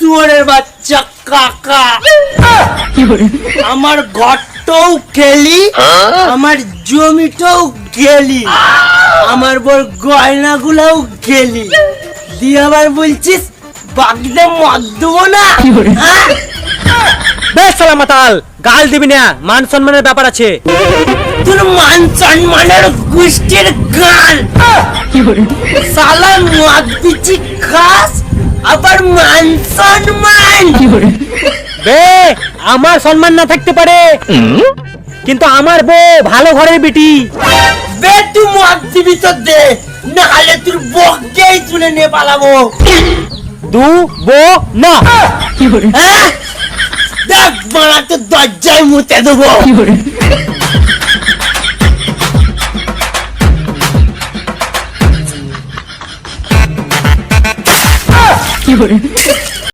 শুয়োরের বাচ্চা কাকা, আমার ঘরটাও খেলি, আমার জমিটাও গেলি, আমার বড় গয়নাগুলাও গেলি, দিয়ে আবার বলছিস বাগদা মদ দেবো না? বেশ সালা মাতাল, গাল দিবি না, মান সম্মানের ব্যাপার আছে। তোর মান সম্মানের গোষ্ঠীর গাল, সালা মদ পিচি খাস আবার মান সম্মান। বে আমার সম্মান না থাকতে পারে, কিন্তু আমার বউ ভালো ঘরের বেটি। বে তুই মদ দিবি তো দে, নাহলে তোর বককেই তুলে নিয়ে পালাবো। দু বো না। হ্যাঁ দেখ মারা তো দরজায় মুতে দেবো।